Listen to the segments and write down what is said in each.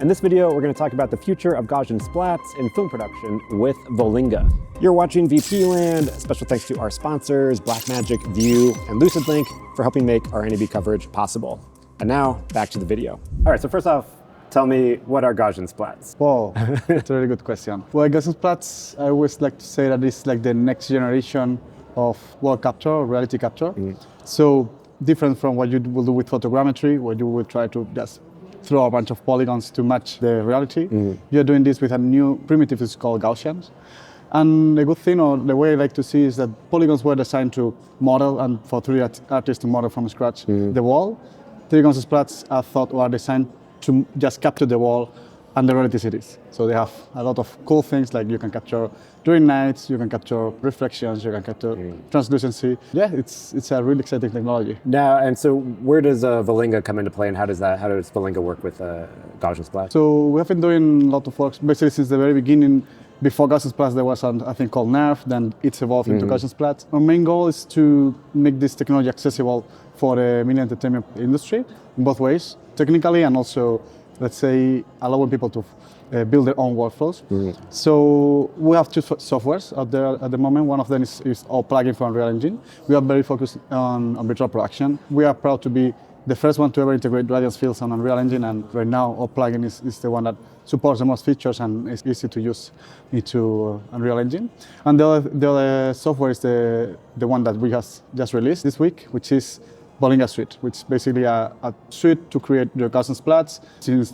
In this video, we're going to talk about the future of Gaussian Splats in film production with Volinga. You're watching VP Land. Special thanks to our sponsors, Blackmagic, View, and LucidLink for helping make our NAB coverage possible. And now, back to the video. All right, so first off, tell me, what are Gaussian Splats? Wow, that's a really good question. Well, Gaussian Splats, I always like to say that it's like the next generation of world capture or reality capture. So different from what you will do with photogrammetry, where you will try to just throw a bunch of polygons to match the reality. You're doing this with a new primitive, it's called Gaussians. And the good thing, or the way I like to see, is that polygons were designed to model and for 3D artists to model from scratch the wall. Gaussian Splats are thought or are designed to just capture the wall and the reality cities. So they have a lot of cool things, like you can capture during nights, you can capture reflections, you can capture translucency. Yeah, it's a really exciting technology. Now, and so where does Volinga come into play, and how does Volinga work with Gaussian Splats? So we have been doing a lot of work, basically since the very beginning. Before Gaussian Splats, there was a thing called NERF, then it's evolved into Gaussian Splats. Our main goal is to make this technology accessible for the media entertainment industry in both ways, technically and also, let's say, allowing people to build their own workflows. So we have two softwares out there at the moment. One of them is our plugin for Unreal Engine. We are very focused on virtual production. We are proud to be the first one to ever integrate radiance fields on Unreal Engine, and right now our plugin is the one that supports the most features and is easy to use into Unreal Engine. And the other software is the one that we have just released this week, which is Volinga Suite, which is basically a suite to create your Gaussian Splats, since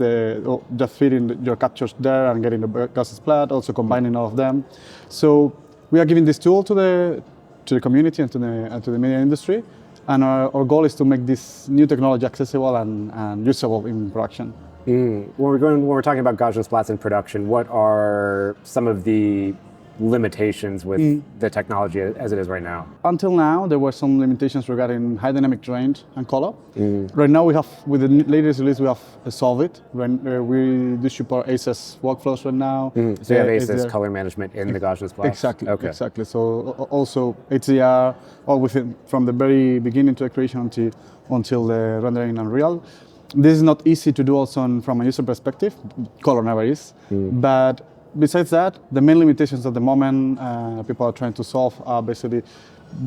just feeding your captures there and getting the Gaussian Splat, also combining all of them. So we are giving this tool to the community and to the media industry. And our goal is to make this new technology accessible and usable in production. When we're talking about Gaussian Splats in production, what are some of the limitations with the technology as it is right now? Until now, there were some limitations regarding high dynamic range and color. Right now, with the latest release, we have solved it. We do support ACES workflows right now. So you have ACES color management in the Gaussian Splats? Exactly. Okay. Exactly. So also HDR, all from the very beginning to the creation until the rendering in Unreal. This is not easy to do also from a user perspective. Color never is. But besides that, the main limitations at the moment people are trying to solve are basically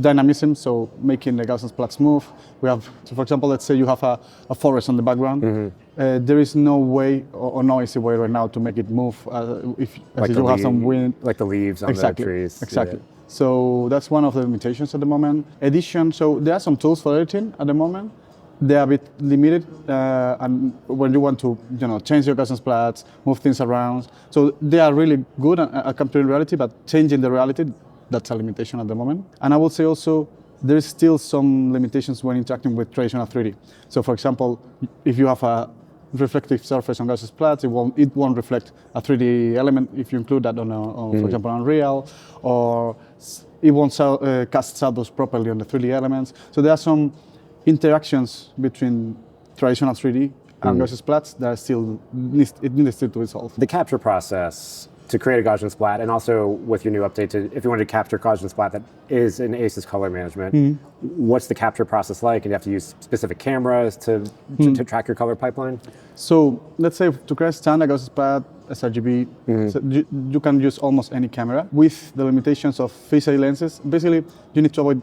dynamism, so making the Gaussian Splats move. We have, so for example, let's say you have a forest on the background. There is no way or no easy way right now to make it move if you have some wind. Like the leaves on the trees. Exactly. Yeah. So that's one of the limitations at the moment. Edition, so there are some tools for editing at the moment. They are a bit limited, and when you want to, change your Gaussian Splats, move things around. So they are really good at capturing reality, but changing the reality, that's a limitation at the moment. And I would say also, there is still some limitations when interacting with traditional 3D. So for example, if you have a reflective surface on Gaussian Splats, it won't reflect a 3D element if you include that on for example, Unreal, or it won't cast shadows properly on the 3D elements. So there are some interactions between traditional 3D and Gaussian Splats that needs still to resolve. The capture process to create a Gaussian Splat, and also with your new update, if you want to capture Gaussian Splat that is in ACES color management, what's the capture process like? And you have to use specific cameras to track your color pipeline? So let's say to create standard Gaussian Splat, sRGB, so you can use almost any camera with the limitations of fixed lenses. Basically, you need to avoid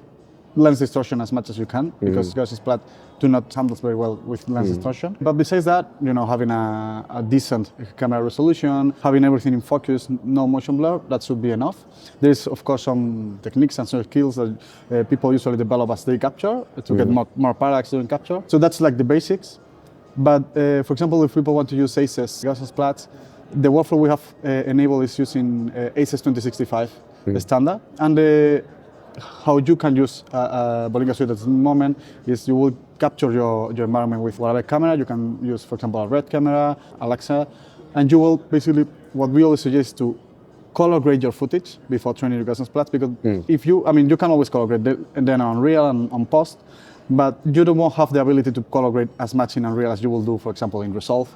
lens distortion as much as you can, because Gaussian Splat do not handle very well with lens distortion. But besides that, having a decent camera resolution, having everything in focus, no motion blur, that should be enough. There's of course some techniques and some skills that people usually develop as they capture to get more parallax during capture. So that's like the basics. But for example, if people want to use ACES Gaussian Splats, the workflow we have enabled is using ACES 2065 standard. And how you can use Volinga Suite at the moment is you will capture your environment with whatever camera. You can use, for example, a red camera, Alexa, and you will basically, what we always suggest is to color grade your footage before training your Gaussian Splats, because you can always color grade and then on Unreal and on post, but you won't have the ability to color grade as much in Unreal as you will do, for example, in Resolve.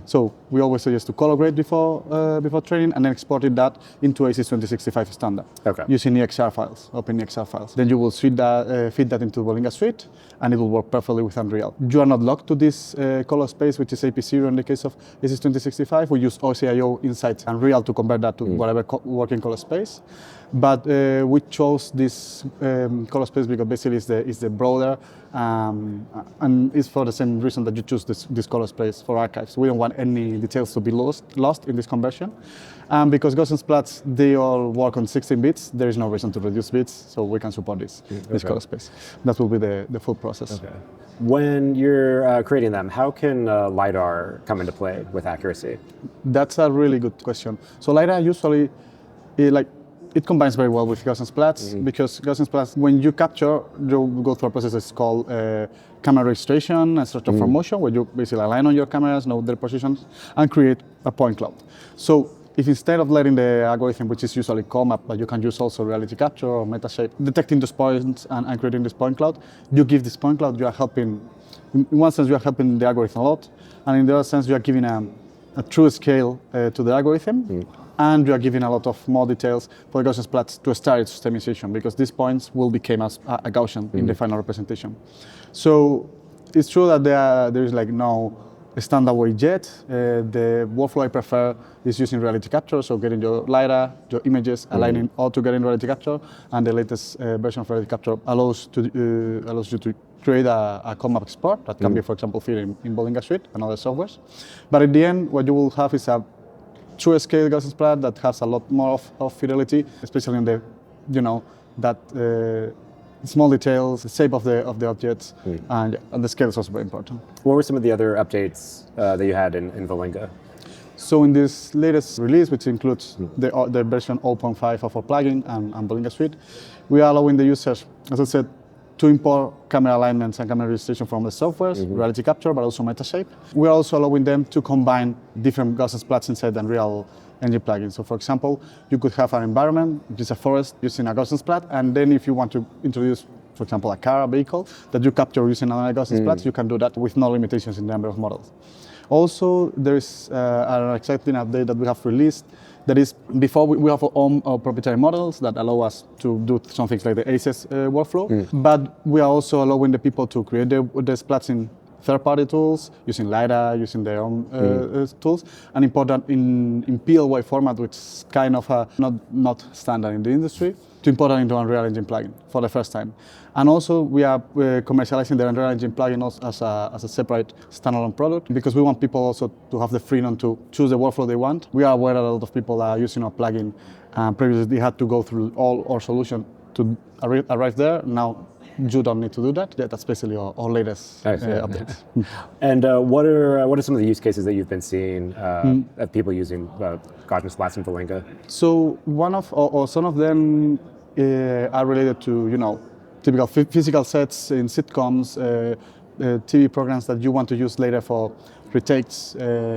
So we always suggest to color grade before training and then exporting that into ACES 2065 standard using EXR files, open EXR files. Then you will feed that into Volinga Suite, and it will work perfectly with Unreal. You are not locked to this color space, which is AP0 in the case of ACES 2065. We use OCIO inside Unreal to convert that to whatever working color space. But we chose this color space because basically it's the broader, and it's for the same reason that you choose this color space for archives. We don't want any details to be lost in this conversion. Because Gaussian Splats, they all work on 16 bits, there is no reason to reduce bits, so we can support this color space. That will be the full process. Okay. When you're creating them, how can LiDAR come into play with accuracy? That's a really good question. So LiDAR usually, it combines very well with Gaussian Splats because Gaussian Splats, when you capture, you go through a process that's called camera registration and structure for motion, where you basically align on your cameras, know their positions, and create a point cloud. So if instead of letting the algorithm, which is usually COMAP, but you can use also reality capture or metashape, detecting those points and creating this point cloud, you give this point cloud, you are helping, in one sense you are helping the algorithm a lot, and in the other sense you are giving a true scale to the algorithm, and you are giving a lot of more details for the Gaussian Splats to start its systemization, because these points will become a Gaussian in the final representation. So it's true that there is no standard way yet. The workflow I prefer is using reality capture, so getting your LiDAR, your images, aligning all together in reality capture, and the latest version of reality capture allows you to create a COMAP export that can be, for example, fed in Volinga Suite and other softwares. But at the end, what you will have is a true scale Gaussian Splat that has a lot more of fidelity, especially in the, that small details, the shape of the objects, and the scale is also very important. What were some of the other updates that you had in Volinga? So in this latest release, which includes the version 0.5 of our plugin and Volinga Suite, we are allowing the users, as I said, to import camera alignments and camera registration from the softwares, reality capture, but also metashape. We are also allowing them to combine different Gaussian Splats inside the Unreal Engine plugin. So for example, you could have an environment, which is a forest, using a Gaussian Splat, and then if you want to introduce, for example, a car, a vehicle, that you capture using another Gaussian Splats, you can do that with no limitations in the number of models. Also, there is an exciting update that we have released. That is, before we have our own proprietary models that allow us to do some things like the ACES workflow, but we are also allowing the people to create the splats in third-party tools, using LiDAR, using their own tools, and import that in PLY format, which is kind of not standard in the industry, to import that into Unreal Engine plugin for the first time. And also, we are commercializing the Unreal Engine plugin as a separate standalone product, because we want people also to have the freedom to choose the workflow they want. We are aware that a lot of people are using our plugin, and previously they had to go through all our solution to arrive there. Now, you don't need to do that. That's basically our latest updates. And what are some of the use cases that you've been seeing of people using Gaussian Splats and Volinga? So some of them are related to typical physical sets in sitcoms, TV programs that you want to use later for retakes,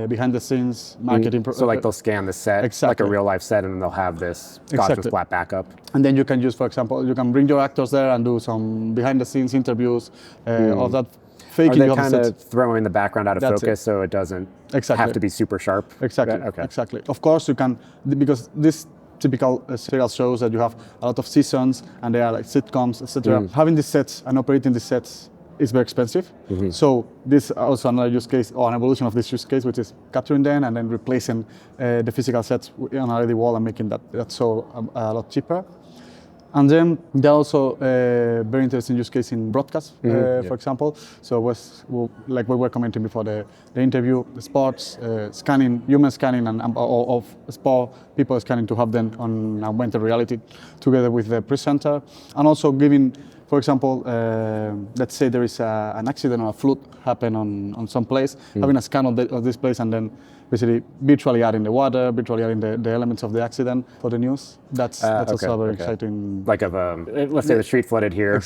behind the scenes, marketing. So like they'll scan the set, like a real life set, and then they'll have this Gaussian Splat backup. And then you can use, for example, you can bring your actors there and do some behind the scenes interviews, all that faking. Are they kind of throwing the background out of focus so it doesn't have to be super sharp? Exactly. Right? Okay. Exactly. Of course you can, because this typical serial shows that you have a lot of seasons and they are like sitcoms, etc. Having these sets and operating these sets is very expensive. So this is also another use case, or an evolution of this use case, which is capturing them and then replacing the physical sets on a 3D wall and making that so a lot cheaper. And then there are also very interesting use case in broadcast, for example. So like we were commenting before the interview, the sports, scanning, human scanning of sport, people scanning to have them on augmented reality together with the presenter. And also giving, for example, let's say there is an accident or a flood happen on some place, having a scan of this place and then basically virtually adding the water, virtually adding the elements of the accident for the news. That's also very exciting. Like let's say the street flooded here,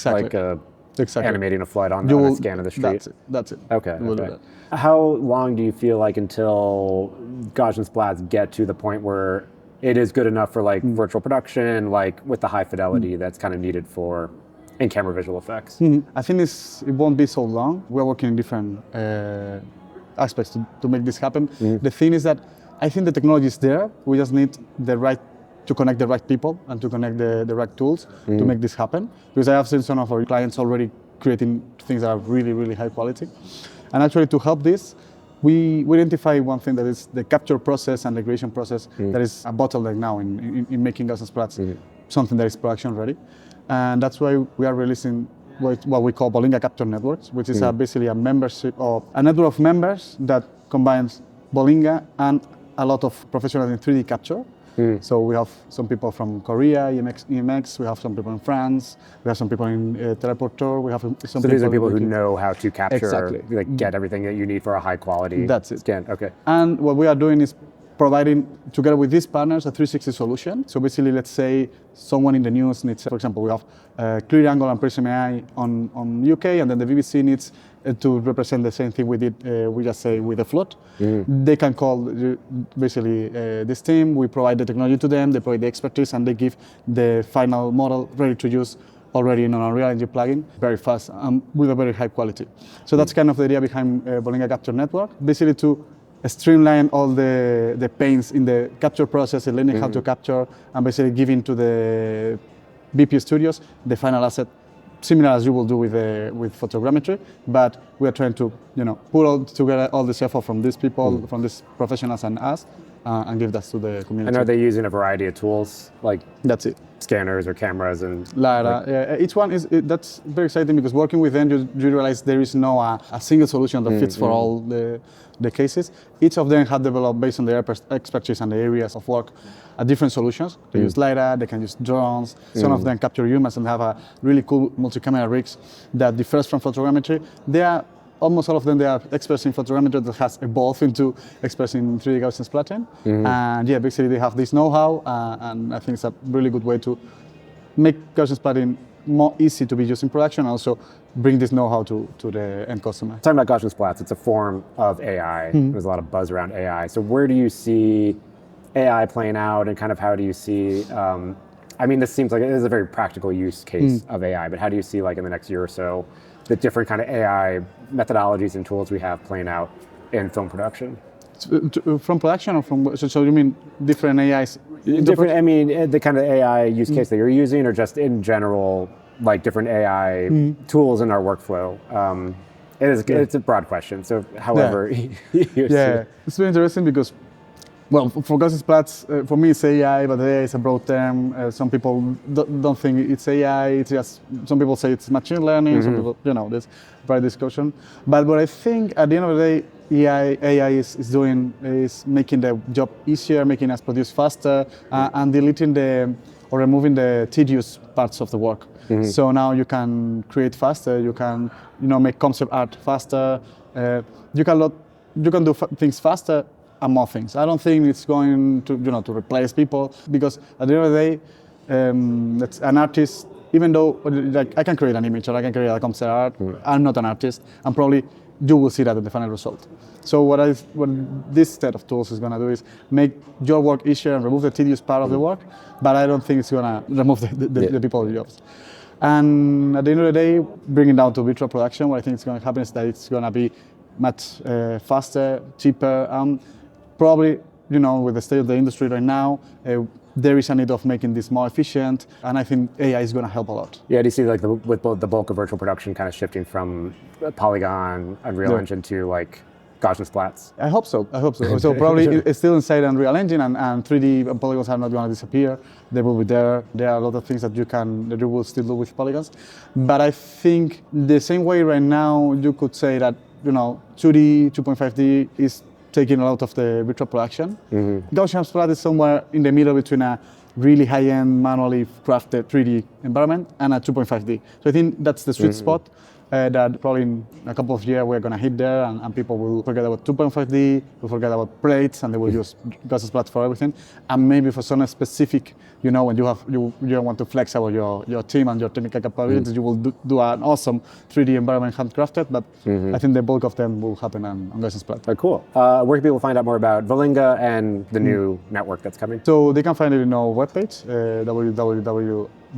animating a flood on a scan of the street. That's it. Okay. Do that. How long do you feel like until Gaussian Splats get to the point where it is good enough for like virtual production, like with the high fidelity that's kind of needed for And camera visual effects. I think it won't be so long. We're working in different aspects to make this happen. The thing is that I think the technology is there. We just need to connect the right people and to connect the right tools to make this happen. Because I have seen some of our clients already creating things that are really, really high quality. And actually to help this, we identify one thing, that is the capture process and the creation process that is a bottleneck now in making Gaussian Splats something that is production ready. And that's why we are releasing what we call Volinga Capture Networks, which is basically a membership or a network of members that combines Volinga and a lot of professionals in 3D capture. So we have some people from Korea, EMX, we have some people in France, we have some people in Teleporter, we have some people... So these are people who know how to capture, exactly. get everything that you need for a high quality scan. Okay. And what we are doing is providing, together with these partners, a 360 solution. So basically, let's say someone in the news needs, for example, we have Clear Angle and Prism AI on UK, and then the BBC needs to represent the same thing we did, we just say, with the flood. They can call basically this team, we provide the technology to them, they provide the expertise, and they give the final model ready to use already in an Unreal Engine plugin, very fast, with a very high quality. So that's kind of the idea behind Volinga Capture Network, basically to streamline all the pains in the capture process, and learning how to capture, and basically giving to the BP studios the final asset, similar as you will do with photogrammetry, but we are trying to put all together all this effort from these people, from these professionals and us, and give that to the community. And are they using a variety of tools, like that's it, scanners or cameras and LiDAR? Each one is that's very exciting, because working with them, you realize there is no a single solution that fits for all the cases. Each of them have developed, based on their expertise and the areas of work, different solutions. They use LiDAR, they can use drones. Some of them capture humans and have a really cool multi-camera rigs that differs from photogrammetry. They are almost all of them, they are experts in photogrammetry that has evolved into experts in 3D Gaussian splatting. And yeah, basically they have this know-how, and I think it's a really good way to make Gaussian splatting more easy to be used in production, and also bring this know-how to the end customer. Talking about Gaussian Splats, it's a form of AI. There's a lot of buzz around AI. So where do you see AI playing out, and kind of how do you see, I mean, this seems like it is a very practical use case of AI, but how do you see, like, in the next year or so, the different kind of AI methodologies and tools we have playing out in film production? From production, or from, so you mean different AIs? Different, I mean, the kind of AI use case that you're using, or just in general, like different AI tools in our workflow? It's a broad question, so however you see. It's very interesting because, well, for Gaussian Splats, for me it's AI, but AI is a broad term. Some people don't think it's AI. It's just, some people say it's machine learning. Some people, there's bright discussion. But what I think at the end of the day, AI is doing is making the job easier, making us produce faster, and deleting or removing the tedious parts of the work. So now you can create faster. You can, make concept art faster. You can do things faster and more things. I don't think it's going to, to replace people, because at the end of the day, that's an artist. Even though, like, I can create an image or I can create a concept art, I'm not an artist, and probably you will see that in the final result. So what this set of tools is going to do is make your work easier and remove the tedious part of the work, but I don't think it's going to remove the people's jobs. And at the end of the day, bringing it down to virtual production, what I think is going to happen is that it's going to be much faster, cheaper. Probably, with the state of the industry right now, there is a need of making this more efficient, and I think AI is going to help a lot. Yeah, do you see, like, with the bulk of virtual production kind of shifting from Polygon, Unreal Engine to, like, Gaussian Splats? I hope so. So probably it's still inside Unreal Engine, and 3D and polygons are not going to disappear. They will be there. There are a lot of things that you will still do with polygons. But I think the same way right now, you could say that 2D, 2.5D is taking a lot of the virtual production. Gaussian Splat is somewhere in the middle between a really high-end, manually crafted 3D environment and a 2.5D. So I think that's the sweet spot. That probably in a couple of years we're going to hit there, and people will forget about 2.5D, will forget about plates, and they will use Gaussian Splats for everything. And maybe for some specific, when you want to flex out your team and your technical capabilities, you will do an awesome 3D environment handcrafted. But I think the bulk of them will happen on Gaussian Splats. Cool. Where can people find out more about Volinga and the new network that's coming? So they can find it in our webpage,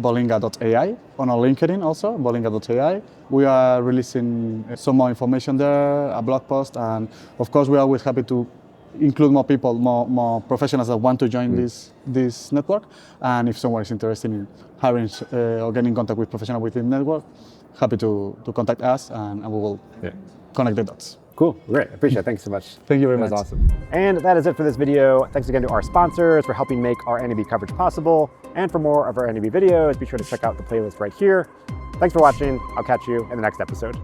volinga.ai, on our LinkedIn also, volinga.ai. We are releasing some more information there, a blog post, and of course we're always happy to include more people, more professionals that want to join this network. And if someone is interested in hiring or getting in contact with professionals within the network, happy to contact us, and we will connect the dots. Cool, great, appreciate it. Thanks so much. Thank you very much. That was awesome. And that is it for this video. Thanks again to our sponsors for helping make our NAB coverage possible. And for more of our NAB videos, be sure to check out the playlist right here. Thanks for watching. I'll catch you in the next episode.